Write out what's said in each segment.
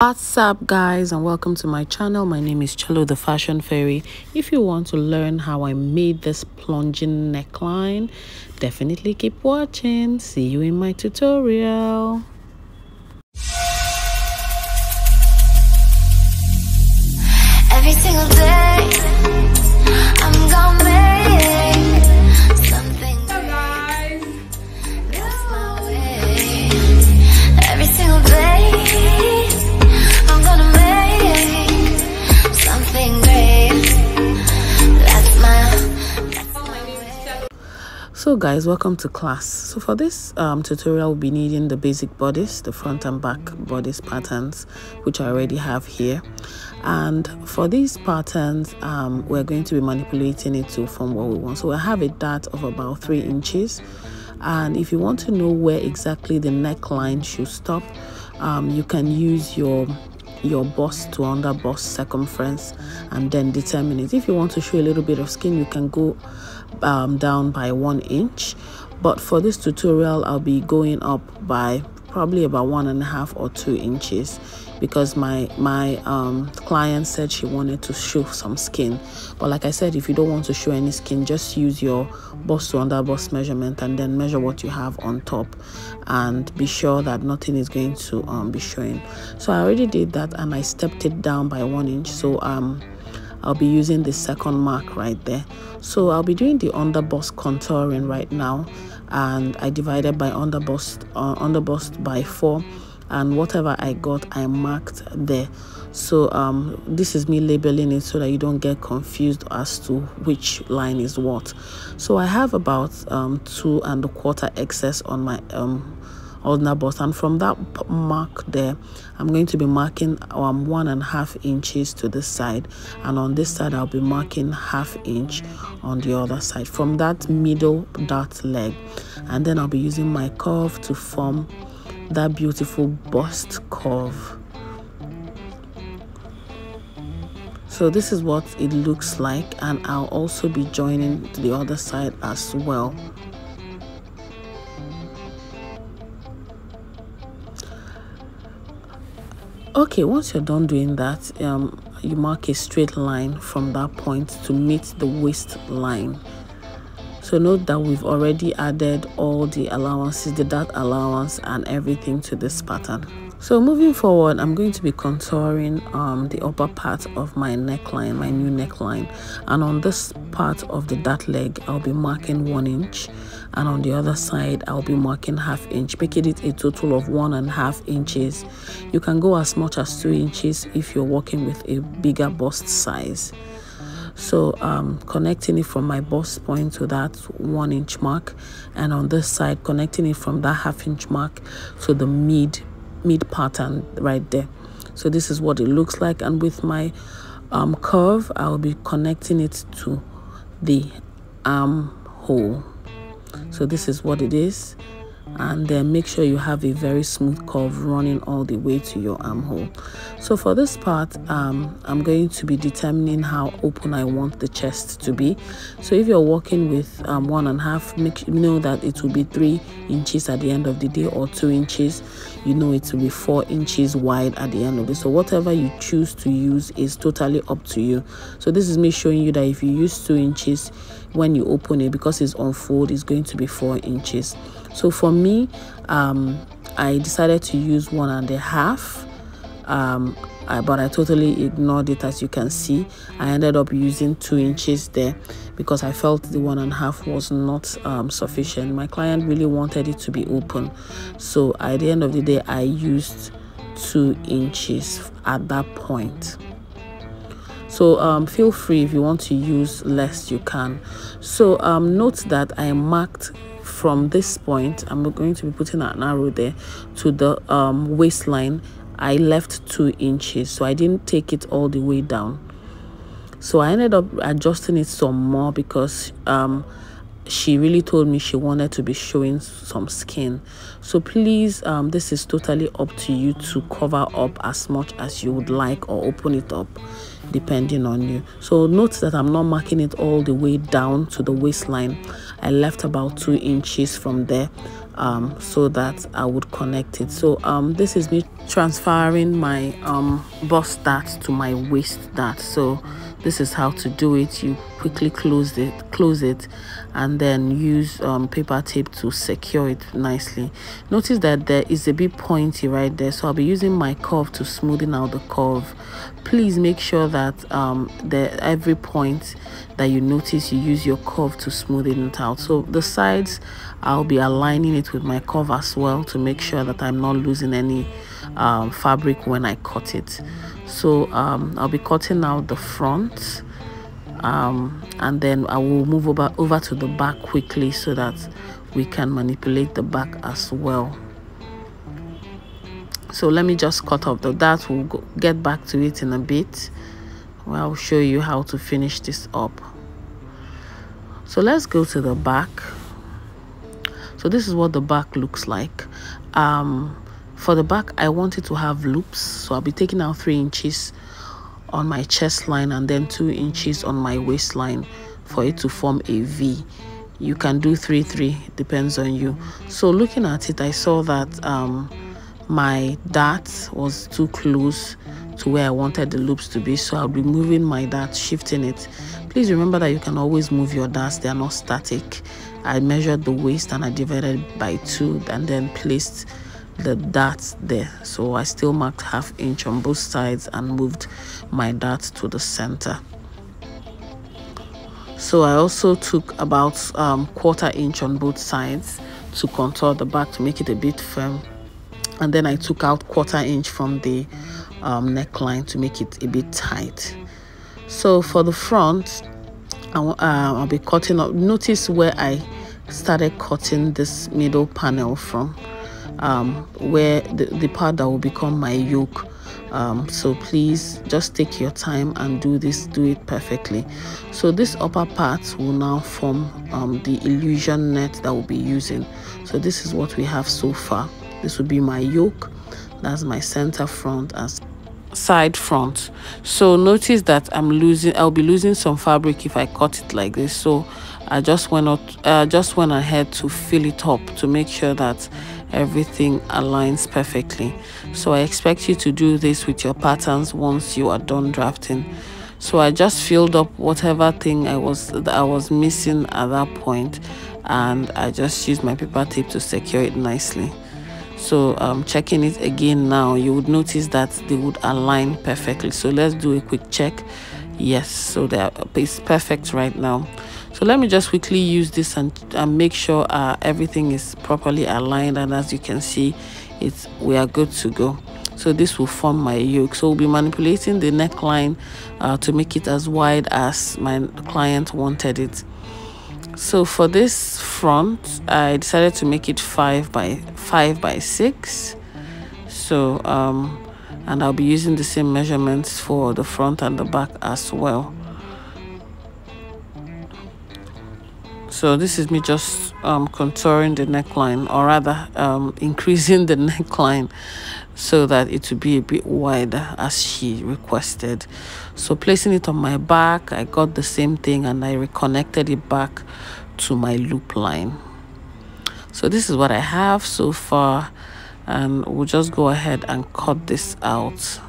What's up guys, and welcome to my channel. My name is Chelo the Fashion Fairy. If you want to learn how I made this plunging neckline, definitely keep watching. See you in my tutorial. Every single day I'm gonna make something great. That's my way. Every single day I'm gonna make something great. That's my way. So guys, welcome to class. So for this tutorial, we'll be needing the basic bodice, the front and back bodice patterns, which I already have here. And for these patterns, we're going to be manipulating it to form what we want. So I have a dart of about 3 inches, and if you want to know where exactly the neckline should stop, you can use your bust to under bust circumference and then determine it. If you want to show a little bit of skin, you can go down by 1 inch, but for this tutorial I'll be going up by probably about 1.5 or 2 inches, because my client said she wanted to show some skin. But like I said, if you don't want to show any skin, just use your bust to under bust measurement and then measure what you have on top, and be sure that nothing is going to be showing. So I already did that, and I stepped it down by 1 inch. So I'll be using the second mark right there. So I'll be doing the under bust contouring right now, and I divided by under bust by 4, and whatever I got I marked there. So this is me labeling it so that you don't get confused as to which line is what. So I have about 2.25 excess on my under bust, and from that mark there I'm going to be marking 1.5 inches to this side, and on this side I'll be marking 1/2 inch on the other side from that middle dart leg, and then I'll be using my curve to form that beautiful bust curve. So this is what it looks like, and I'll also be joining to the other side as well. Okay, once you're done doing that, you mark a straight line from that point to meet the waistline. So note that we've already added all the allowances, the dart allowance and everything to this pattern. So moving forward, I'm going to be contouring the upper part of my neckline, my new neckline, and on this part of the dart leg I'll be marking 1 inch, and on the other side I'll be marking 1/2 inch, making it a total of 1.5 inches. You can go as much as 2 inches if you're working with a bigger bust size. So connecting it from my bust point to that 1 inch mark, and on this side connecting it from that 1/2 inch mark to the mid pattern right there. So this is what it looks like, and with my curve I'll be connecting it to the armhole. So this is what it is, and then make sure you have a very smooth curve running all the way to your armhole. So for this part, I'm going to be determining how open I want the chest to be. So if you're working with 1.5, know that it will be 3 inches at the end of the day, or 2 inches. You know it will be 4 inches wide at the end of it. So whatever you choose to use is totally up to you. So this is me showing you that if you use 2 inches, when you open it, because it's on fold, it's going to be 4 inches. So for me, I decided to use 1.5, but I totally ignored it. As you can see, I ended up using 2 inches there because I felt the 1.5 was not sufficient. My client really wanted it to be open, so at the end of the day I used 2 inches at that point. So feel free, if you want to use less you can. So note that I marked from this point, I'm going to be putting an arrow there, to the waistline. I left 2 inches, so I didn't take it all the way down. So I ended up adjusting it some more because she really told me she wanted to be showing some skin. So please, this is totally up to you to cover up as much as you would like, or open it up depending on you. So note that I'm not marking it all the way down to the waistline. I left about 2 inches from there so that I would connect it. So this is me transferring my bust dart to my waist dart. So this is how to do it. You quickly close it and then use paper tape to secure it nicely. Notice that there is a bit pointy right there, so I'll be using my curve to smoothen out the curve. Please make sure that every point that you notice, you use your curve to smoothen it out. So the sides, I'll be aligning it with my curve as well to make sure that I'm not losing any fabric when I cut it. So I'll be cutting out the front, and then I will move over to the back quickly so that we can manipulate the back as well. So let me just cut off the dart. We'll get back to it in a bit, where I'll show you how to finish this up. So let's go to the back. So this is what the back looks like. For the back, I want it to have loops, so I'll be taking out 3 inches on my chest line and then 2 inches on my waistline for it to form a V. You can do 3-3, depends on you. So looking at it, I saw that my dart was too close to where I wanted the loops to be, so I'll be moving my dart, shifting it. Please remember that you can always move your darts, they are not static. I measured the waist and I divided by 2 and then placed the darts there. So I still marked 1/2 inch on both sides and moved my dart to the center. So I also took about 1/4 inch on both sides to contour the back to make it a bit firm, and then I took out 1/4 inch from the neckline to make it a bit tight. So for the front, I'll be cutting up. Notice where I started cutting this middle panel from, where the part that will become my yoke. So please just take your time and do it perfectly. So this upper part will now form the illusion net that we'll be using. So this is what we have so far. This will be my yoke, that's my center front as side front. So notice that I'll be losing some fabric if I cut it like this. So I just went ahead to fill it up to make sure that everything aligns perfectly. So I expect you to do this with your patterns once you are done drafting. So I just filled up whatever thing I was missing at that point, and I just used my paper tape to secure it nicely. So checking it again now, you would notice that they would align perfectly. So let's do a quick check. Yes, so it's perfect right now. So let me just quickly use this and make sure everything is properly aligned, and as you can see, we are good to go. So this will form my yoke. So we'll be manipulating the neckline to make it as wide as my client wanted it. So for this front, I decided to make it 5 by 6. So and I'll be using the same measurements for the front and the back as well. So this is me just contouring the neckline, or rather increasing the neckline so that it will be a bit wider as she requested. So placing it on my back, I got the same thing and I reconnected it back to my loop line. So this is what I have so far, and we'll just go ahead and cut this out.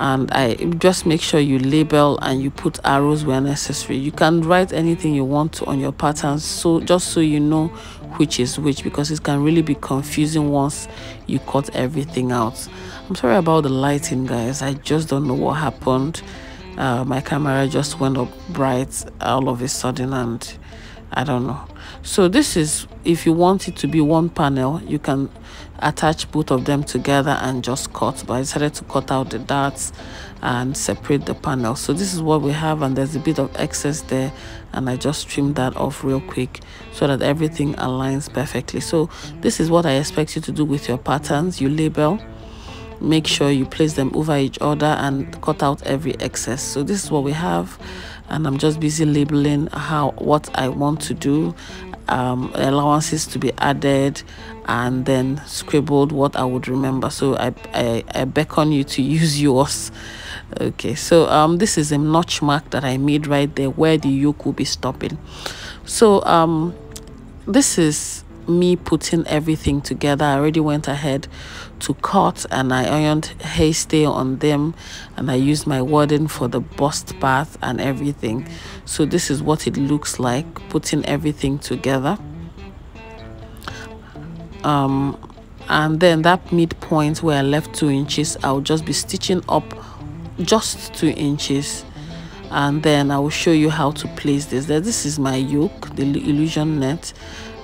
And I just make sure you label and you put arrows where necessary. You can write anything you want to on your patterns, so just so you know which is which, because it can really be confusing once you cut everything out. I'm sorry about the lighting, guys. I just don't know what happened. My camera just went up bright all of a sudden, and I don't know. So this is, if you want it to be one panel, you can attach both of them together and just cut, but I decided to cut out the darts and separate the panel. So this is what we have, and there's a bit of excess there, and I just trimmed that off real quick so that everything aligns perfectly. So this is what I expect you to do with your patterns. You label, make sure you place them over each other and cut out every excess. So this is what we have, and I'm just busy labeling what I want to do, allowances to be added, and then scribbled what I would remember. So I beckon you to use yours. Okay, so this is a notch mark that I made right there where the yoke will be stopping. So this is me putting everything together. I already went ahead to cut and I ironed hairstay on them, and I used my wording for the bust part and everything. So this is what it looks like putting everything together. And then that midpoint where I left 2 inches, I'll just be stitching up just 2 inches, and then I will show you how to place this. This is my yoke, the illusion net.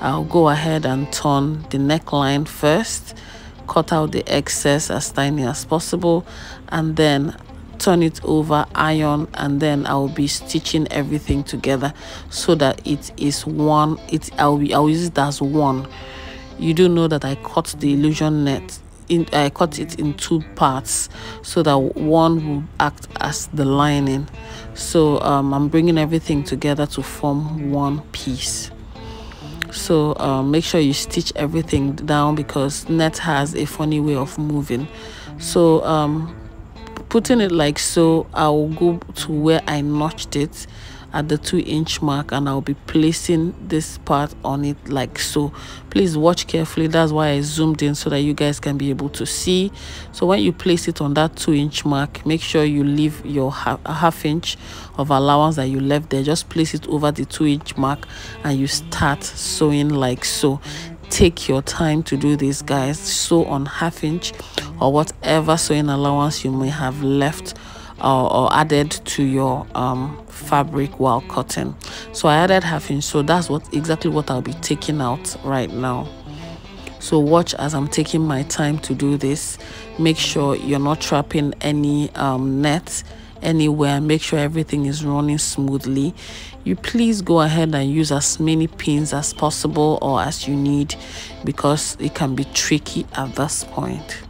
I'll go ahead and turn the neckline first, cut out the excess as tiny as possible, and then turn it over, iron, and then I'll be stitching everything together so that it is one. I'll use it as one. You do know that I cut the illusion net I cut it in 2 parts so that one will act as the lining. So I'm bringing everything together to form one piece. So make sure you stitch everything down because net has a funny way of moving. So putting it like so, I'll go to where I notched it at the 2-inch mark, and I'll be placing this part on it like so. Please watch carefully. That's why I zoomed in so that you guys can be able to see. So when you place it on that 2-inch mark, make sure you leave your half inch of allowance that you left there. Just place it over the 2-inch mark and you start sewing like so. Take your time to do this, guys. Sew on half inch or whatever sewing allowance you may have left or added to your fabric while cutting. So I added half inch, so that's exactly what I'll be taking out right now. So watch as I'm taking my time to do this. Make sure you're not trapping any net anywhere. Make sure everything is running smoothly. You please go ahead and use as many pins as possible or as you need, because it can be tricky at this point.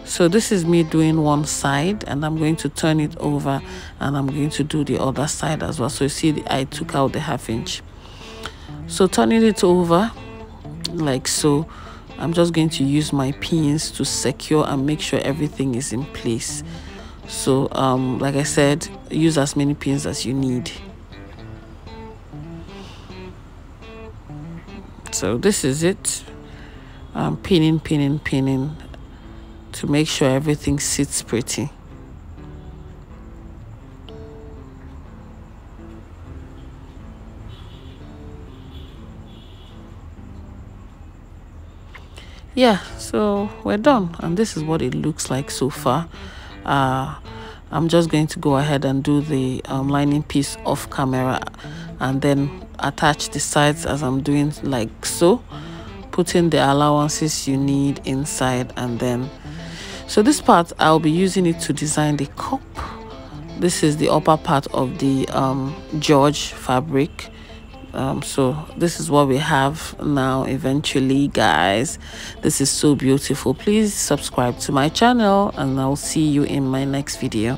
So this is me doing one side, and I'm going to turn it over and I'm going to do the other side as well. So you see I took out the half inch. So turning it over like so, I'm just going to use my pins to secure and make sure everything is in place. So like I said, use as many pins as you need. So this is it. I'm pinning to make sure everything sits pretty. Yeah, so we're done, and this is what it looks like so far. I'm just going to go ahead and do the lining piece off camera and then attach the sides as I'm doing like so, putting the allowances you need inside. And then so this part I'll be using it to design the cup. This is the upper part of the George fabric. So this is what we have now eventually, guys. This is so beautiful. Please subscribe to my channel and I'll see you in my next video.